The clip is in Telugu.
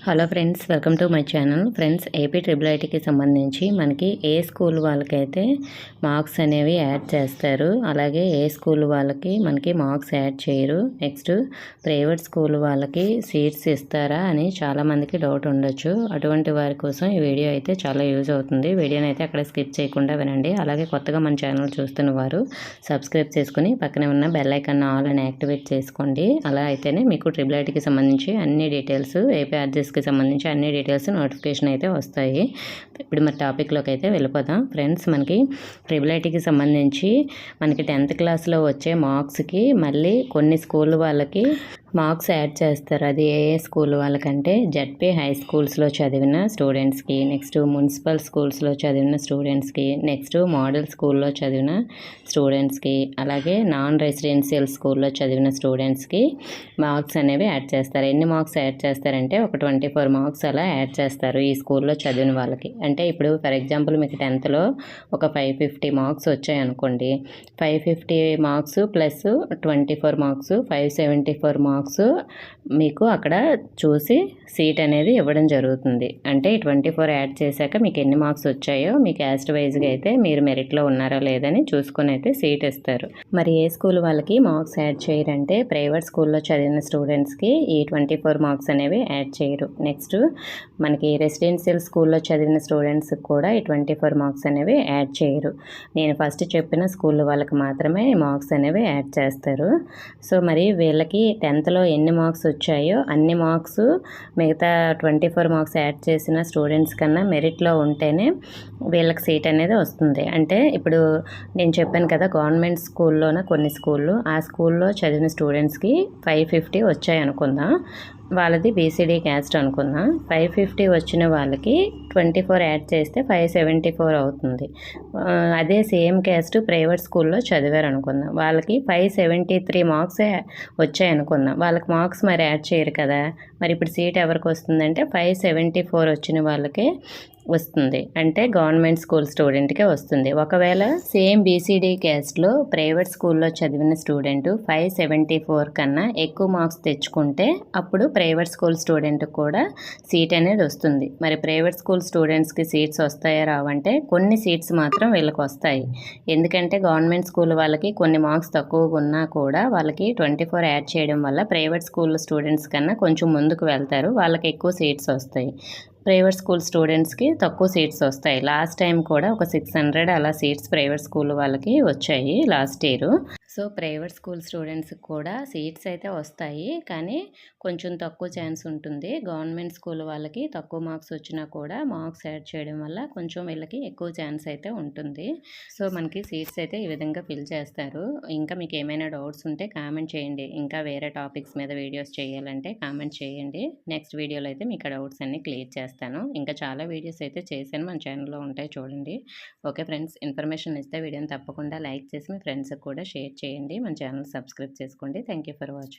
Hello friends, welcome to my channel. Friends, AP triple ఐటీకి సంబంధించి మనకి ఏ స్కూల్ వాళ్ళకైతే మార్క్స్ అనేవి యాడ్ చేస్తారు, అలాగే ఏ స్కూల్ వాళ్ళకి మనకి మార్క్స్ యాడ్ చేయరు, నెక్స్ట్ ప్రైవేట్ స్కూల్ వాళ్ళకి సీట్స్ ఇస్తారా అని చాలామందికి డౌట్ ఉండొచ్చు. అటువంటి వారి కోసం ఈ వీడియో అయితే చాలా యూజ్ అవుతుంది. వీడియోని అయితే అక్కడ స్కిప్ చేయకుండా వినండి. అలాగే కొత్తగా మన ఛానల్ చూస్తున్న వారు సబ్స్క్రైబ్ చేసుకుని పక్కనే ఉన్న బెల్ ఐకాన్ ఆల్ అని యాక్టివేట్ చేసుకోండి. అలా అయితేనే మీకు ట్రిపుల్ ఐటీకి సంబంధించి అన్ని డీటెయిల్స్, ఏపీ ఆర్జెస్కి సంబంధించి అన్ని డీటెయిల్స్ నోటిఫికేషన్ అయితే వస్తాయి. ఇప్పుడు మరి టాపిక్లోకి అయితే వెళ్ళిపోదాం. ఫ్రెండ్స్, మనకి ట్రిపుల్ ఐటీకి సంబంధించి మనకి 10th క్లాస్లో వచ్చే మార్క్స్కి మళ్ళీ కొన్ని స్కూల్ వాళ్ళకి మార్క్స్ యాడ్ చేస్తారు. అది ఏ స్కూల్ వాళ్ళకంటే జెడ్పీ హై స్కూల్స్లో చదివిన స్టూడెంట్స్కి, నెక్స్ట్ మున్సిపల్ స్కూల్స్లో చదివిన స్టూడెంట్స్కి, నెక్స్ట్ మోడల్ స్కూల్లో చదివిన స్టూడెంట్స్కి, అలాగే నాన్ రెసిడెన్షియల్ స్కూల్లో చదివిన స్టూడెంట్స్కి మార్క్స్ అనేవి యాడ్ చేస్తారు. ఎన్ని మార్క్స్ యాడ్ చేస్తారంటే ఒక 24 మార్క్స్ అలా యాడ్ చేస్తారు ఈ స్కూల్లో చదివిన వాళ్ళకి. అంటే ఇప్పుడు ఫర్ ఎగ్జాంపుల్ మీకు 10thలో ఒక 550 మార్క్స్ వచ్చాయనుకోండి. 550 మార్క్స్ ప్లస్ 24 మార్క్స్ 574 మార్క్స్ మీకు అక్కడ చూసి సీట్ అనేది ఇవ్వడం జరుగుతుంది. అంటే 24 యాడ్ చేశాక మీకు ఎన్ని మార్క్స్ వచ్చాయో మీకు క్యాస్ట్ వైజ్గా అయితే మీరు మెరిట్లో ఉన్నారా లేదని చూసుకొని అయితే సీట్ ఇస్తారు. మరి ఏ స్కూల్ వాళ్ళకి మార్క్స్ యాడ్ చేయరంటే ప్రైవేట్ స్కూల్లో చదివిన స్టూడెంట్స్కి ఈ 24 మార్క్స్ అనేవి యాడ్ చేయరు. నెక్స్ట్ మనకి రెసిడెన్షియల్ స్కూల్లో చదివిన స్టూడెంట్స్కి కూడా ఈ 24 మార్క్స్ అనేవి యాడ్ చేయరు. నేను ఫస్ట్ చెప్పిన స్కూల్ వాళ్ళకి మాత్రమే మార్క్స్ అనేవి యాడ్ చేస్తారు. సో మరి వీళ్ళకి 10thలో ఎన్ని మార్క్స్ వచ్చాయో అన్ని మార్క్స్ మిగతా 24 మార్క్స్ యాడ్ చేసిన స్టూడెంట్స్ కన్నా మెరిట్లో ఉంటేనే వీళ్ళకి సీట్ అనేది వస్తుంది. అంటే ఇప్పుడు నేను చెప్పాను కదా, గవర్నమెంట్ స్కూల్లోన కొన్ని స్కూళ్ళు, ఆ స్కూల్లో చదివిన స్టూడెంట్స్కి 550 వచ్చాయి అనుకుందాం. వాళ్ళది బీసీడీ క్యాస్ట్ అనుకుందాం. 550 వచ్చిన వాళ్ళకి 24 యాడ్ చేస్తే 574 అవుతుంది. అదే సేమ్ క్యాస్ట్ ప్రైవేట్ స్కూల్లో చదివారు అనుకుందాం. వాళ్ళకి 573 మార్క్సే వచ్చాయి అనుకుందాం. వాళ్ళకి మార్క్స్ మరి యాడ్ చేయరు కదా. మరి ఇప్పుడు సీట్ ఎవరికి వస్తుందంటే 574 వచ్చిన వాళ్ళకే వస్తుంది. అంటే గవర్నమెంట్ స్కూల్ స్టూడెంట్కే వస్తుంది. ఒకవేళ సేమ్ బీసీడీ క్యాస్ట్లో ప్రైవేట్ స్కూల్లో చదివిన స్టూడెంట్ 574 కన్నా ఎక్కువ మార్క్స్ తెచ్చుకుంటే అప్పుడు ప్రైవేట్ స్కూల్ స్టూడెంట్కి కూడా సీట్ అనేది వస్తుంది. మరి ప్రైవేట్ స్కూల్ స్టూడెంట్స్కి సీట్స్ వస్తాయా రావంటే కొన్ని సీట్స్ మాత్రం వీళ్ళకి వస్తాయి. ఎందుకంటే గవర్నమెంట్ స్కూల్ వాళ్ళకి కొన్ని మార్క్స్ తక్కువగా ఉన్నా కూడా వాళ్ళకి 24 యాడ్ చేయడం వల్ల ప్రైవేట్ స్కూల్ స్టూడెంట్స్ కన్నా కొంచెం ముందుకు వెళ్తారు. వాళ్ళకి ఎక్కువ సీట్స్ వస్తాయి. ప్రైవేట్ స్కూల్ స్టూడెంట్స్కి తక్కువ సీట్స్ వస్తాయి. లాస్ట్ టైం కూడా ఒక 600 అలా సీట్స్ ప్రైవేట్ స్కూల్ వాళ్ళకి వచ్చాయి last year. So private school స్టూడెంట్స్కి కూడా సీట్స్ అయితే వస్తాయి, కానీ కొంచెం తక్కువ ఛాన్స్ ఉంటుంది. గవర్నమెంట్ స్కూల్ వాళ్ళకి తక్కువ మార్క్స్ వచ్చినా కూడా మార్క్స్ యాడ్ చేయడం వల్ల కొంచెం వీళ్ళకి ఎక్కువ ఛాన్స్ అయితే ఉంటుంది. సో మనకి సీట్స్ అయితే ఈ విధంగా ఫిల్ చేస్తారు. ఇంకా మీకు ఏమైనా డౌట్స్ ఉంటే కామెంట్ చేయండి. ఇంకా వేరే టాపిక్స్ మీద వీడియోస్ చేయాలంటే కామెంట్ చేయండి. నెక్స్ట్ వీడియోలో అయితే మీకు డౌట్స్ అన్నీ క్లియర్ చేస్తాను. ఇంకా చాలా వీడియోస్ అయితే చేశాను, మన ఛానల్లో ఉంటాయి చూడండి. ఓకే ఫ్రెండ్స్, ఇన్ఫర్మేషన్ ఇస్తే వీడియోని తప్పకుండా లైక్ చేసి మీ ఫ్రెండ్స్కి కూడా షేర్ చేయండి. మన ఛానల్ సబ్స్క్రైబ్ చేసుకోండి. Thank you for watching.